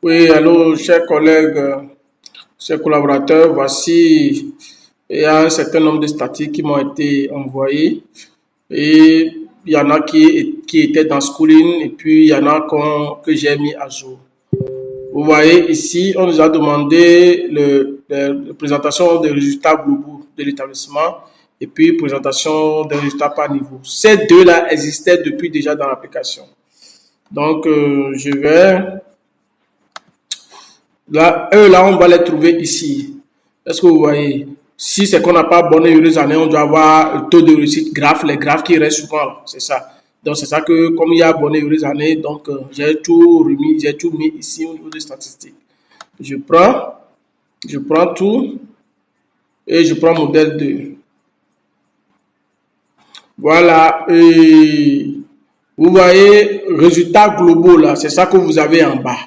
Oui, allô, chers collègues, chers collaborateurs, voici, il y a un certain nombre de statistiques qui m'ont été envoyées et il y en a qui étaient dans Schooling et puis il y en a que j'ai mis à jour. Vous voyez ici, on nous a demandé la présentation des résultats globaux de l'établissement et puis présentation des résultats par niveau. Ces deux-là existaient depuis déjà dans l'application. Donc, je vais là, là, on va les trouver ici. Est-ce que vous voyez? Si c'est qu'on n'a pas bonne et heureuse année, on doit avoir le taux de réussite graphe, les graphes qui restent souvent là. C'est ça. Donc, c'est ça que, comme il y a bonne et heureuse année, donc j'ai tout remis, j'ai tout mis ici au niveau des statistiques. Je prends tout et je prends modèle 2. Voilà. Et vous voyez, résultats globaux là, c'est ça que vous avez en bas.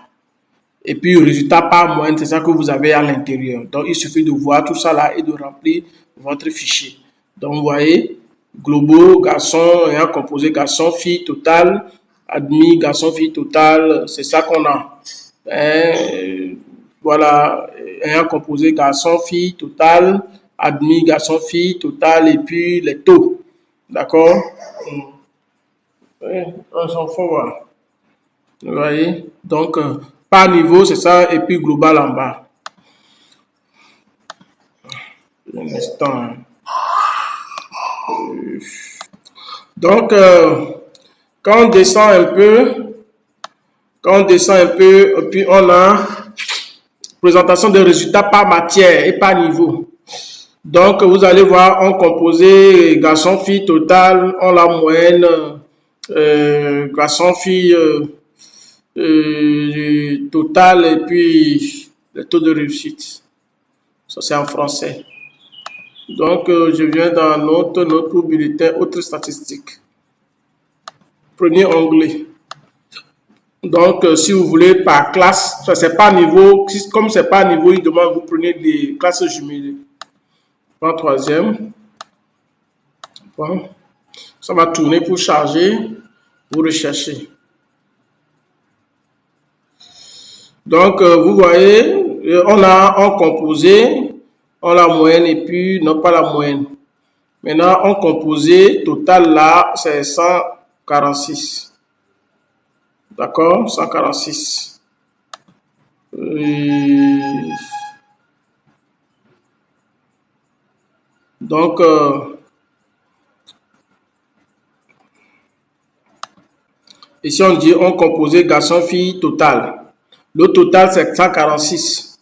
Et puis, résultat par moyenne, c'est ça que vous avez à l'intérieur. Donc, il suffit de voir tout ça là et de remplir votre fichier. Donc, vous voyez, globaux, garçons, ayant composé garçon, fille, total, admis, garçon, fille, total, c'est ça qu'on a. Voilà, ayant composé garçon, fille, total, admis, garçon, fille, total, et puis les taux. D'accord? On s'en fout, voilà. Vous voyez? Donc, par niveau, c'est ça, et puis global en bas. Un instant. Donc, quand on descend un peu, et puis on a présentation des résultats par matière et par niveau. Donc, vous allez voir, on composé garçon-fille total, on la moyenne, garçon-fille total, et puis le taux de réussite. Ça, c'est en français. Donc, je viens dans notre bulletin, autres statistiques. Prenez onglet. Donc, si vous voulez par classe, ça c'est pas niveau, comme c'est pas niveau, il demande vous prenez des classes jumelées. En troisième. Bon. Ça va tourner pour charger, vous recherchez. Donc, vous voyez, on a un composé, on a la moyenne et puis non pas la moyenne. Maintenant, en composé, total là, c'est 146. D'accord? 146. Donc, ici on dit on composé garçon-fille total. Le total c'est 146.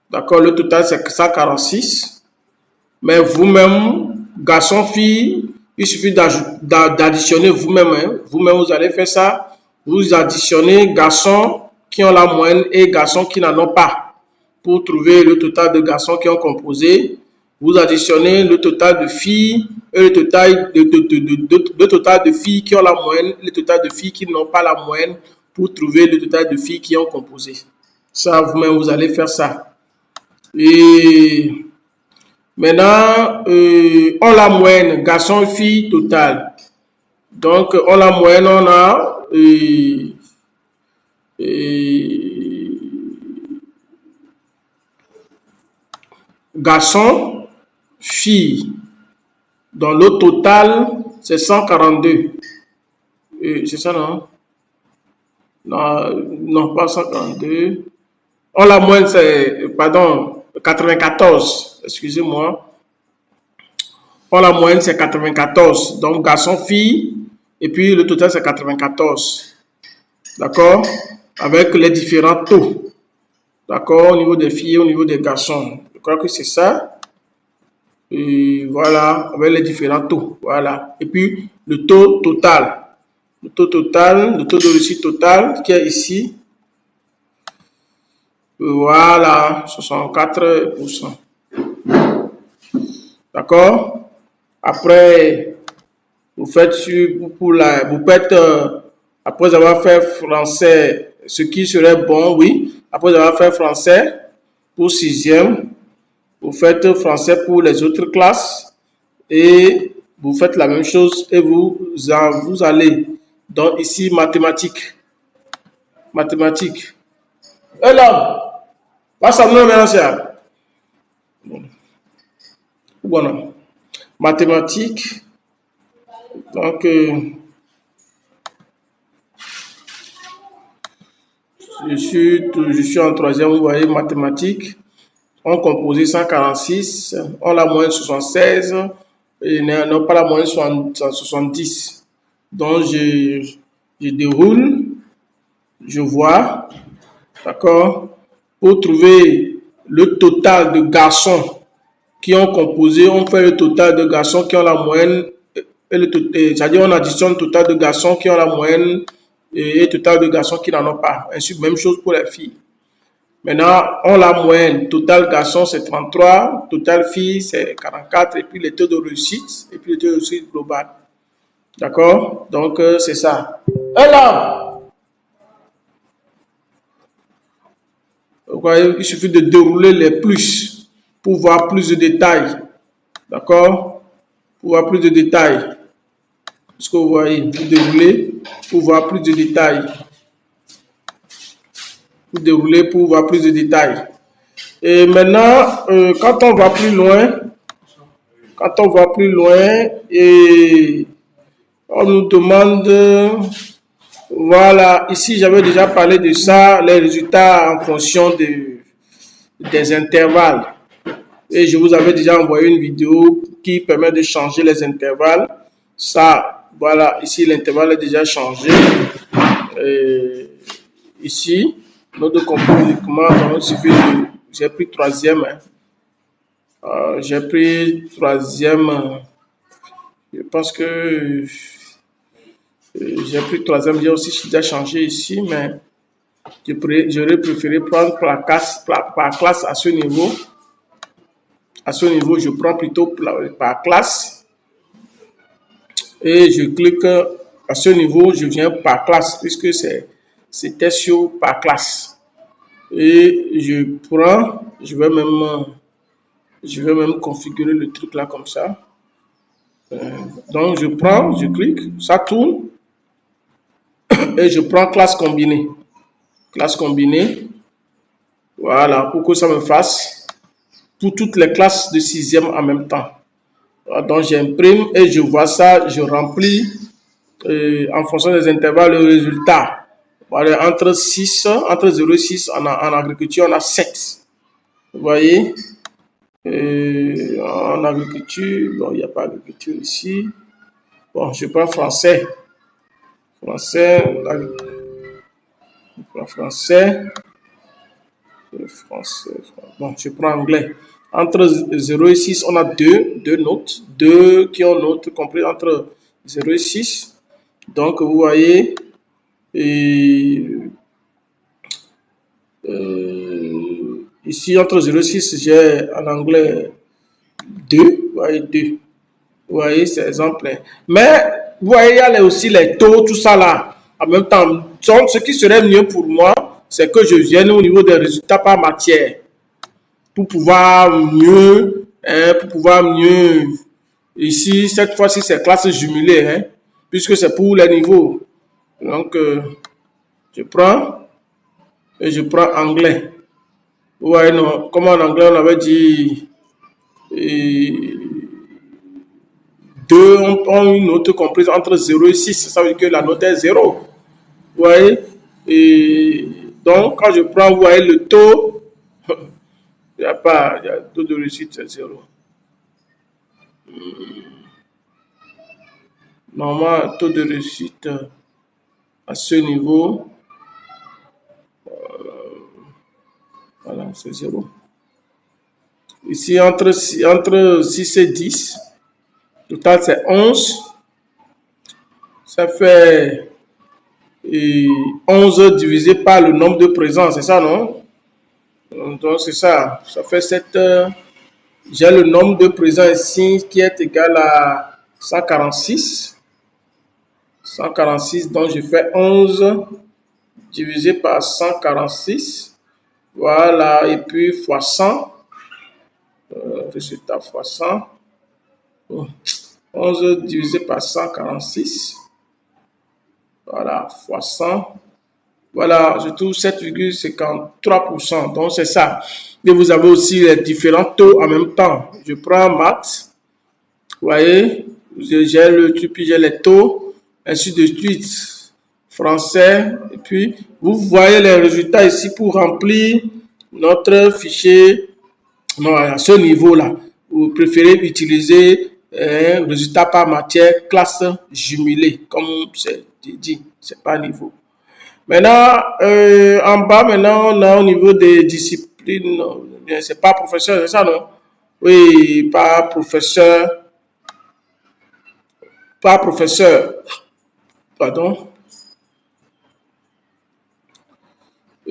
D'accord? Le total c'est 146. Mais vous-même, garçon-fille, il suffit d'additionner vous-même. Hein. Vous-même, vous allez faire ça. Vous additionnez garçons qui ont la moyenne et garçons qui n'en ont pas. Pour trouver le total de garçons qui ont composé, vous additionnez le total de filles et le total de filles qui ont la moyenne, le total de filles qui n'ont pas la moyenne pour trouver le total de filles qui ont composé. Ça, vous-même, vous allez faire ça. Et maintenant, on la moyenne, garçon, fille, total. Donc, on la moyenne, on a garçon, fille. Donc, le total, c'est 142. C'est ça, non? Non, pas 142. On la moyenne, c'est, pardon, 94. Excusez-moi. Pour la moyenne, c'est 94. Donc, garçon, fille. Et puis, le total, c'est 94. D'accord? Avec les différents taux. D'accord? Au niveau des filles et au niveau des garçons. Je crois que c'est ça. Et voilà. Avec les différents taux. Voilà. Et puis, le taux total. Le taux total, le taux de réussite total qui est ici. Voilà. 64%. D'accord? Après, vous faites après avoir fait français, ce qui serait bon, oui. Après avoir fait français pour sixième, vous faites français pour les autres classes et vous faites la même chose et vous allez. Donc ici, mathématiques. Mathématiques. Et là, passe à nous maintenant, bon, mathématiques. Donc, je suis en troisième, vous voyez, mathématiques. On composé 146, on la moyenne 76 et non pas la moyenne 70. Donc, je déroule, je vois, d'accord, pour trouver le total de garçons qui ont composé, on fait le total de garçons qui ont la moyenne, c'est-à-dire on additionne le total de garçons qui ont la moyenne et le total de garçons qui n'en ont pas. Ainsi, même chose pour les filles. Maintenant, on la moyenne. Total garçon, c'est 33. Total fille, c'est 44. Et puis le taux de réussite. Et puis le taux de réussite global. D'accord? Donc, c'est ça. Et là, vous voyez, il suffit de dérouler les plus pour voir plus de détails. D'accord? Pour voir plus de détails. Ce que vous voyez, vous déroulez pour voir plus de détails. Vous déroulez pour voir plus de détails. Et maintenant, quand on va plus loin, et on nous demande, voilà, ici j'avais déjà parlé de ça, les résultats en fonction des intervalles. Et je vous avais déjà envoyé une vidéo qui permet de changer les intervalles. Ça, voilà, ici l'intervalle est déjà changé. Ici, notre comportement, il suffit de, j'ai pris troisième. J'ai pris troisième. Je pense que j'ai pris troisième. J'ai aussi déjà changé ici, mais j'aurais préféré prendre par classe à ce niveau. À ce niveau, je prends plutôt par classe. Et je clique à ce niveau, je viens par classe, puisque c'était sur par classe. Et je prends, je vais même configurer le truc là comme ça. Donc je prends, je clique, ça tourne et je prends classe combinée. Classe combinée, voilà, pour que ça me fasse pour toutes les classes de sixième en même temps. Voilà, donc j'imprime et je vois ça, je remplis en fonction des intervalles le résultat. Voilà, entre 0,6 en agriculture, on a 7. Vous voyez, en agriculture, bon, il n'y a pas d'agriculture ici. Bon, je prends français. Français, bon, je prends anglais. Entre 0 et 6, on a deux notes. Deux qui ont notes comprises entre 0 et 6. Donc, vous voyez, ici, entre 0 et 6, j'ai en anglais 2. Vous voyez, 2. Vous voyez, c'est exemple. Mais, vous voyez, il y a aussi les taux, tout ça là. En même temps, donc, ce qui serait mieux pour moi, c'est que je vienne au niveau des résultats par matière. Pour pouvoir mieux, ici, cette fois-ci, c'est classe jumelée, hein, puisque c'est pour les niveaux. Donc, je prends et je prends anglais. Vous voyez, non, comme en anglais, on avait dit 2 ont une note comprise entre 0 et 6. Ça veut dire que la note est 0. Vous voyez? Et donc, quand je prends, vous voyez, le taux, il y a taux de réussite, c'est 0. Normalement, taux de réussite à ce niveau, voilà, c'est 0. Ici, entre 6 et 10, total c'est 11. Ça fait 11 divisé par le nombre de présents, c'est ça, non? Donc, c'est ça. Ça fait 7. J'ai le nombre de présents ici qui est égal à 146. 146, donc je fais 11 divisé par 146. Voilà, et puis fois 100. Résultat fois 100. 11 divisé par 146. Voilà, fois 100. Voilà, je trouve 7,53%. Donc, c'est ça. Et vous avez aussi les différents taux en même temps. Je prends maths. Vous voyez, j'ai le truc, puis j'ai les taux, ainsi de suite. Français. Et puis, vous voyez les résultats ici pour remplir notre fichier. Non, à ce niveau-là, vous préférez utiliser résultat par matière, classe jumelée, comme c'est dit, c'est pas niveau. Maintenant, en bas, maintenant, on a au niveau des disciplines, c'est pas professeur, c'est ça, non? Oui, pas professeur, pardon.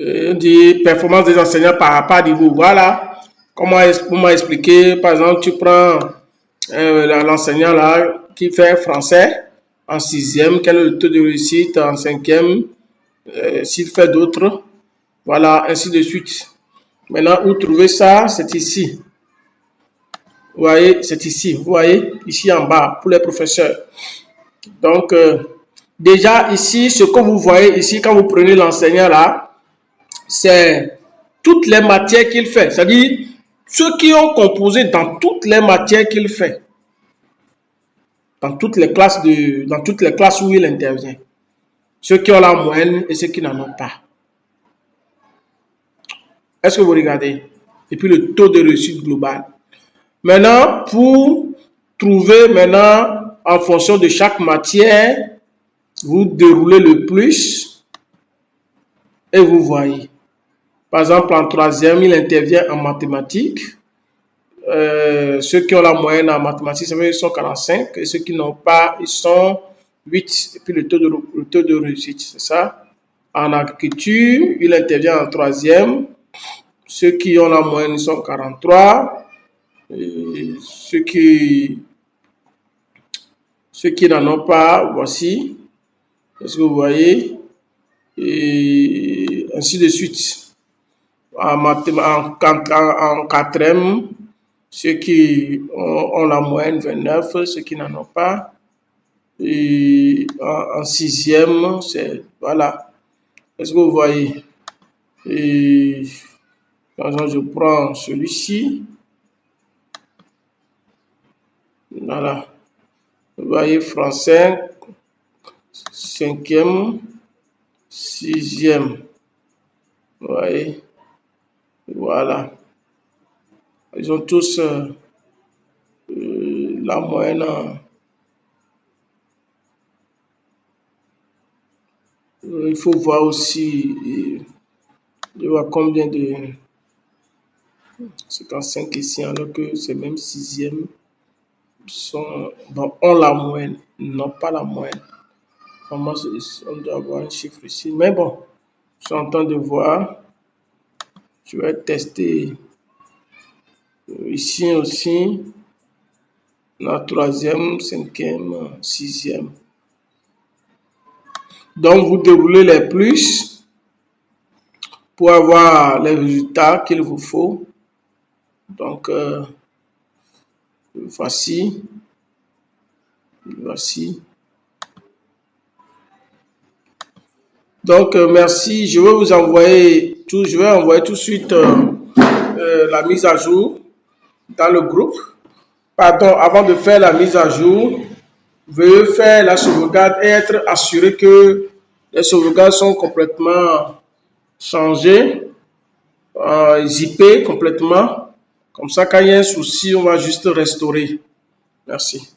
On dit performance des enseignants par niveau. Voilà, comment expliquer, par exemple, tu prends l'enseignant là qui fait français en 6e, quel est le taux de réussite en 5e, s'il fait d'autres, voilà, ainsi de suite. Maintenant, où trouver ça? C'est ici. Vous voyez, c'est ici. Vous voyez, ici en bas, pour les professeurs. Donc, déjà ici, ce que vous voyez ici, quand vous prenez l'enseignant là, c'est toutes les matières qu'il fait. C'est-à-dire, ceux qui ont composé dans toutes les matières qu'il fait. Dans toutes les classes où il intervient. Ceux qui ont la moyenne et ceux qui n'en ont pas. Est-ce que vous regardez? Et puis le taux de réussite global. Maintenant, pour trouver maintenant, en fonction de chaque matière, vous déroulez le plus et vous voyez. Par exemple, en 3e, il intervient en mathématiques. Ceux qui ont la moyenne en mathématiques, ils sont 45. Et ceux qui n'ont pas, ils sont 8. Et puis le taux de réussite, c'est ça. En agriculture, il intervient en 3e. Ceux qui ont la moyenne, ils sont 43. Et ceux qui n'en ont pas, voici. Est-ce que vous voyez? Et ainsi de suite. En 4e, ceux qui ont la moyenne 29, ceux qui n'en ont pas. Et en 6e, c'est voilà. Est-ce que vous voyez? Et par exemple, je prends celui-ci. Voilà. Vous voyez, français, 5e, 6e. Vous voyez? Voilà. Ils ont tous la moyenne. Il faut voir aussi, je vois combien de 55 ici, alors que c'est même 6e, ont la moyenne, n'ont pas la moyenne. Normalement, on doit avoir un chiffre ici. Mais bon, je suis en train de voir. Je vais tester ici aussi. La 3e, 5e, 6e. Donc, vous déroulez les plus pour avoir les résultats qu'il vous faut. Donc, voici. Donc, merci. Je vais vous envoyer tout. Je vais envoyer tout de suite la mise à jour dans le groupe. Pardon, avant de faire la mise à jour, veuillez faire la sauvegarde et être assuré que les sauvegardes sont complètement changées, zippées complètement. Comme ça, quand il y a un souci, on va juste restaurer. Merci.